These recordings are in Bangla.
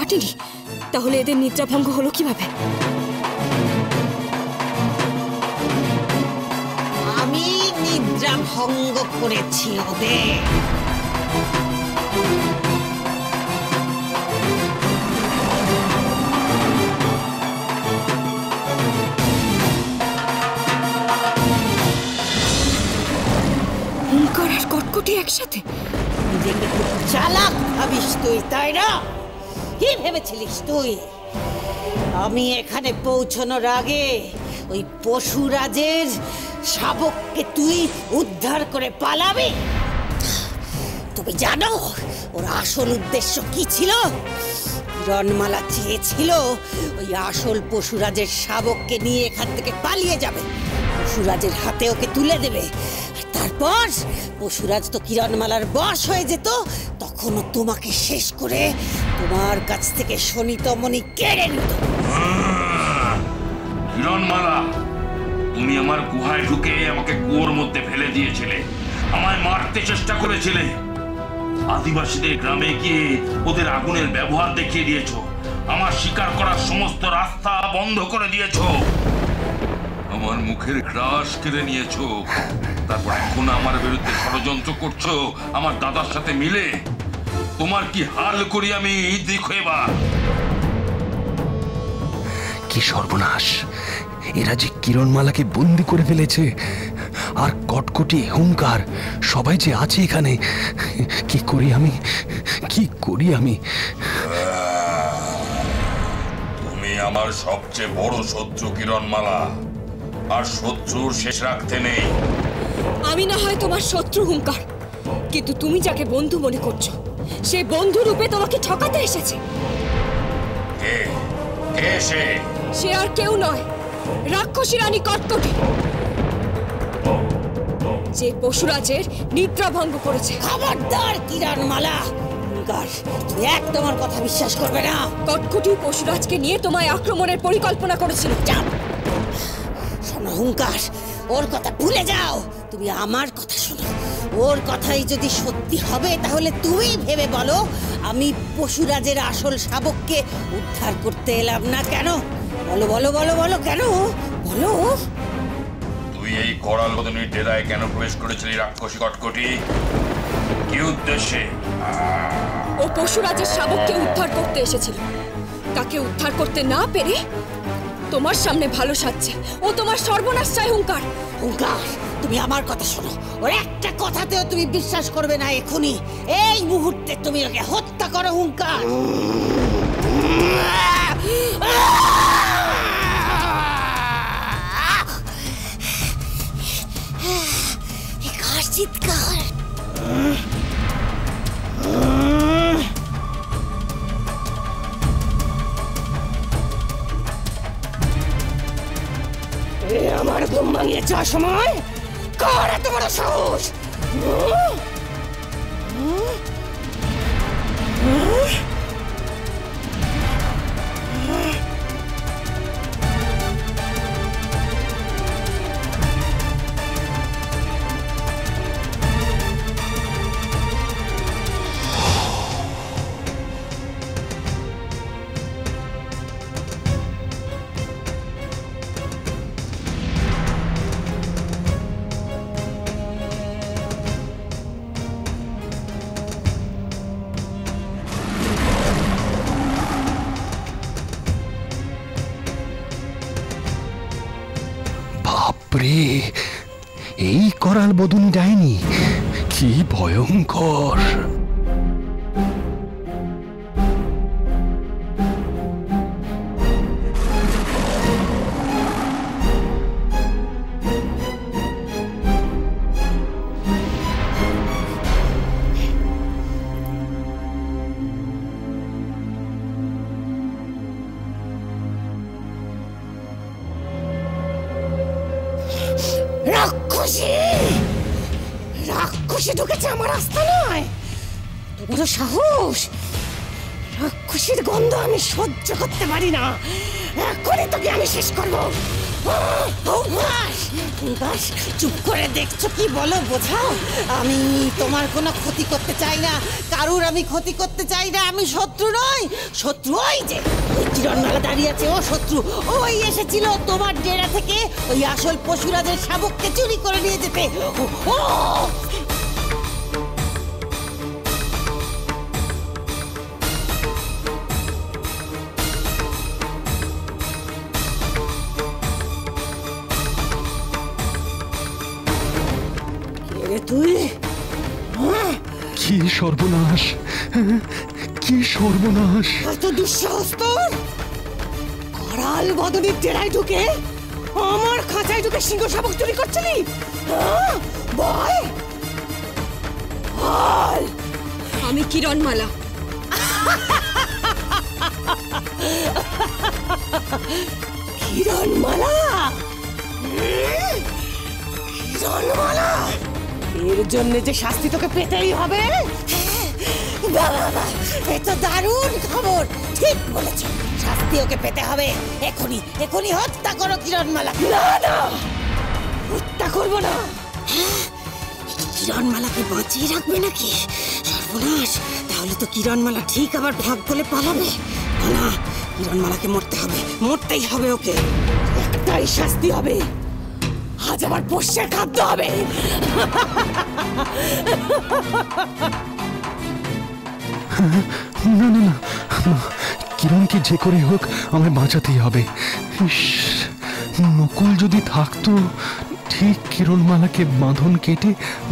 কাটেনি, তাহলে এদের নিদ্রা ভঙ্গ হলো কিভাবে? আমি নিদ্রা ভঙ্গ করেছি ওদের। হুঙ্কার আর কটকটি একসাথে? নিজেকে খুব চালাক ভাবিস তুই, তাই না? কি ভেবেছিলিস তুই আমি এখানে পৌঁছানোর আগে ওই পশুরাজের শাবককে তুই উদ্ধার করে পালাবি? তুমি জানো ওর আসল উদ্দেশ্য কি ছিল? কিরণমালা চেয়েছিল ওই আসল পশুরাজের শাবককে নিয়ে এখান থেকে পালিয়ে যাবে, পশুরাজের হাতে ওকে তুলে দেবে, আর তারপর পশুরাজ তো কিরণমালার বশ হয়ে যেত, তখনও তোমাকে শেষ করে তোমার কাছ থেকে শনিতমণি কেড়ে নিত। কিরণমালা, তুমি আমার গুহায় ঢুকে আমাকে কুয়োর মধ্যে ফেলে দিয়েছিলে, আমায় মারতে চেষ্টা করেছিলে, আদিবাসীদের গ্রামে গিয়ে ওদের আগুনের ব্যবহার দেখিয়ে দিয়েছো, আমার শিকার করার সমস্ত রাস্তা বন্ধ করে দিয়েছো, আমার মুখের গ্রাস কেড়ে নিয়েছো, তারপর এখন আমার বিরুদ্ধে ষড়যন্ত্র করছো আমার দাদার সাথে মিলে। তোমার কি হাল করি আমি দেখো এবার। কি সর্বনাশ! এরা যে কিরণমালাকে বন্দি করে ফেলেছে, আর কটকটি হুঙ্কার সবাই যে আছে এখানে। কি করি আমি, কি করি আমি? তুমি আমার সবচেয়ে বড় শত্রু কিরণমালা, আর শত্রুর শেষ রাখতে নেই। আমি না হয় তোমার শত্রু হুঙ্কার, কিন্তু তুমি যাকে বন্ধু মনে করছো সে বন্ধু রূপে তোমাকে ঠকাতে এসেছে। কে কে সে? সে আর কেউ নয়, রাক্ষসী রানী কটকটি, যে পশুরাজের নিদ্রা ভঙ্গ করেছে। খবরদার কিরণমালা, তুমি একদম আমার কথা বিশ্বাস করবে না। কটকটি পশুরাজকে নিয়ে তোমায় আক্রমণের পরিকল্পনা করেছিল। শোনো হুঙ্কার, ওর কথা ভুলে যাও, তুমি আমার কথা শোনো। ওর কথাই যদি সত্যি হবে তাহলে তুমি ভেবে বলো আমি পশুরাজের আসল শাবককে উদ্ধার করতে এলাম না কেন? বলো বলো বলো বলো, কেন বলো? তুই এই করাল বদনির ডেরায় কেন প্রবেশ করেছিলি রাক্ষসী কটকটি? কি উদ্দেশ্যে? ও পশুরাজের শাবককে উদ্ধার করতে এসেছিল, তাকে উদ্ধার করতে না পেরে তোমার সামনে ভালো সাজছে। ও তোমার সর্বনাশ চায় হুঙ্কার। হুঙ্কার, তুমি আমার কথা শোনো, ওর একটা কথাতেও তুমি বিশ্বাস করবে না। এখনই এই মুহূর্তে তুমি ওকে হত্যা করো হুঙ্কার। কার চিৎকার? আমার ঘুম ভাঙিয়ে যাওয়ার সময় কার এত বড় সাহস? বাপরে, এই করাল বদনি ডাইনি, কি ভয়ঙ্কর! রাক্ষসী, রাক্ষসী ঢুকেছে আমার আস্তানায়। বড় সাহস! রাক্ষসীর গন্ধ আমি সহ্য করতে পারি না। এখনই তোকে আমি শেষ করবো। বাস, চুপ করে দেখছো কি বলো, বোঝাও। আমি তোমার কোনো ক্ষতি করতে চাই না, কারুর আমি ক্ষতি করতে চাই না। আমি শত্রু নই, শত্রু ওই যে ওই কিরণমালা দাঁড়িয়ে আছে, ও শত্রু। ওই এসেছিল তোমার ডেরা থেকে ওই আসল পশুরাজের শাবককে চুরি করে নিয়ে যেতে। ও তুই কি সর্বনাশ, কি সর্বনাশ! এত দুঃসাহস তোর! করাল বদনের ডেরায় ঢুকে আমার খাঁচায় ঢুকে সিংহ শাবক চুরি করছিলি? বল বল! আমি কিরণমালা। কিরণমালা? কিরণমালা! এর জন্য যে শাস্তি তোকে পেতেই হবে। বাবা, এ তো দারুণ খবর। ঠিক বলেছ, শাস্তি ওকে পেতে হবে। এখনই এখনই হত্যা করো কিরণমালা। না না, হত্যা করবো না। কিরণমালাকে বাঁচিয়ে রাখবে নাকি? সর্বনাশ! তাহলে তো কিরণমালা ঠিক আবার ভাগ বলে পালাবে। না, কিরণমালাকে মরতে হবে, মরতেই হবে ওকে। একটাই শাস্তি হবে, আজ আমার পোষ্যের খাদ্য হবে। না না না, কিরণকে যে করে হোক আমায় বাঁচাতেই হবে। ইস, নকুল যদি থাকতো, ঠিক কিরণমালাকে বাঁধন কেটে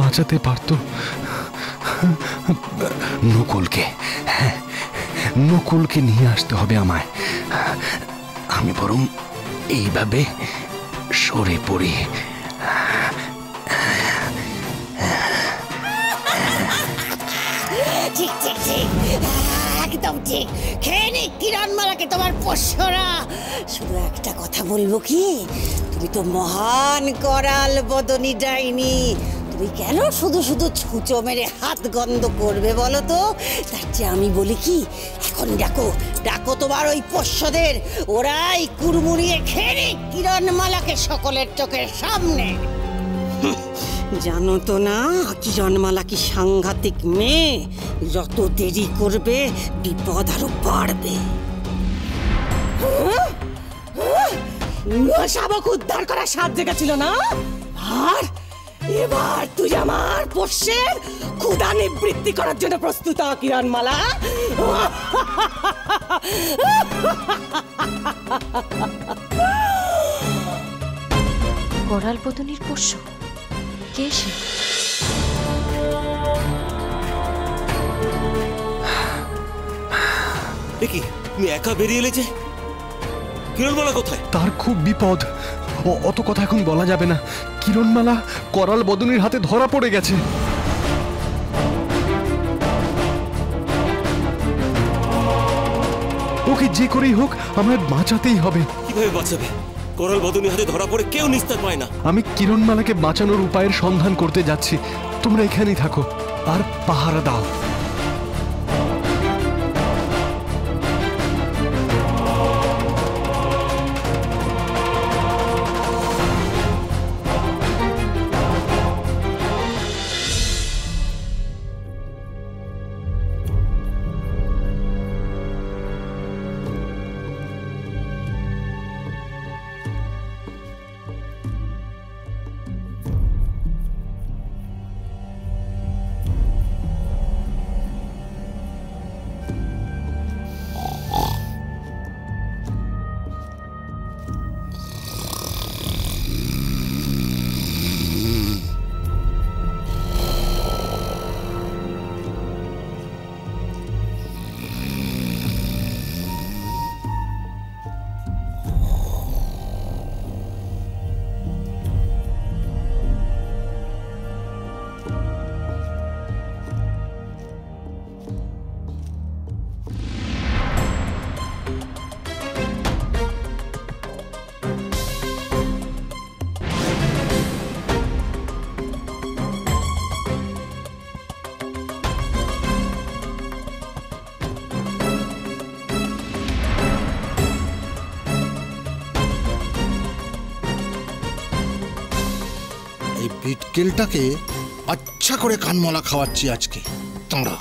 বাঁচাতে পারতো। নকুলকে, হ্যাঁ, নকুলকে নিয়ে আসতে হবে আমায়। আমি বরং এইভাবে সরে পড়ি। ঠিক ঠিক ঠিক, একদম ঠিক। খেয়ে নি কিরণমালাকে তোমার পোষ্যরা। শুধু একটা কথা বলবো কি, তুমি তো মহান করাল বদনী ডাইনি। তুমি কেন শুধু শুধু ছুঁচো মেরে হাত গন্ধ করবে বলো তো? তার চেয়ে আমি বলি কি, এখন ডাকো ডাকো তোমার ওই পোষ্যদের। ওরাই কুড়মুড়িয়ে খেয়ে নি কিরণমালাকে সকলের চোখের সামনে। জানো তো না কিরণমালা কি সাংঘাতিক মেয়ে। যত দেরি করবে বিপদ আরো বাড়বে। শাবক উদ্ধার করার সাত জায়গা ছিল না, আর এবার তুই আমার পোষ্যের ক্ষুধা নিবৃত্তি করার জন্য প্রস্তুত কিরণমালা। করাল বদনীর পোষ্য কে সে? দেখি তুমি একা বেরিয়ে এলে যে, কিরণমালা কোথায়? তার খুব বিপদ। অত কথা এখন বলা যাবে না। কিরণমালা করাল বদনীর হাতে ধরা পড়ে গেছে। ওকে যে করেই হোক আমায় বাঁচাতেই হবে। কিভাবে বাঁচাবে? করাল বদনীর হাতে ধরা পড়ে কেউ নিস্তার পায় না। আমি কিরণমালাকে বাঁচানোর উপায়ের সন্ধান করতে যাচ্ছি। তোমরা এখানেই থাকো আর পাহারা দাও। বিটকেলটাকে আচ্ছা করে কানমলা খাওয়াচ্ছি আজকে তোমরা।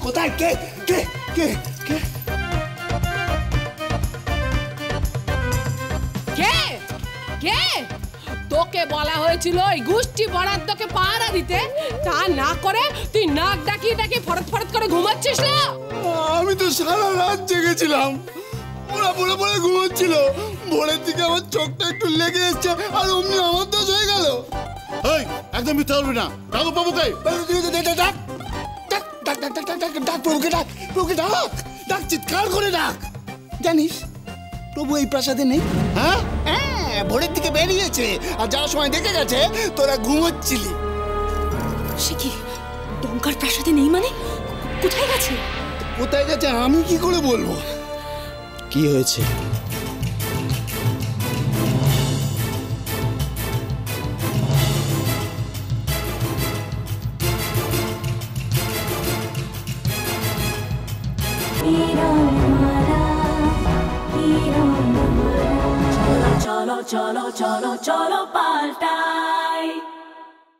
কোথায় কে কে কে কে কে কে তোকে বলা হয়েছিল এই গোষ্ঠী বরাদ্দকে পাহারা দিতে, তা না করে তুই নাক ডাকিয়ে ডাকিয়ে ফরত ফরত করে ঘুমাচ্ছিস না? আমি তো সারা রাত জেগেছিলাম, ওরা পড়ে পড়ে ঘুমাচ্ছিল। ভোরের দিকে আমার চোখটা একটু লেগে এসছে আর অমনি আমার দোষ হয়ে গেল। এই একদম মিথ্যা বলবি না। ডাকো বাবুকে, ডাক ডাক ডাক ডাক ডাক ডাক প্রভুকে ডাক, প্রভুকে ডাক ডাক, চিৎকার করে ডাক। জানিস প্রভু এই প্রাসাদে নেই। হ্যাঁ হ্যাঁ, ভোরের দিকে বেরিয়েছে আর যাওয়ার সময় দেখে গেছে তোরা ঘুমোচ্ছিলি। সে কি ডঙ্কার প্রাসাদে নেই মানে? কোথায় গেছে? কোথায় গেছে আমি কি করে বলবো? কি হয়েছে? cholo cholo cholo cholo paltai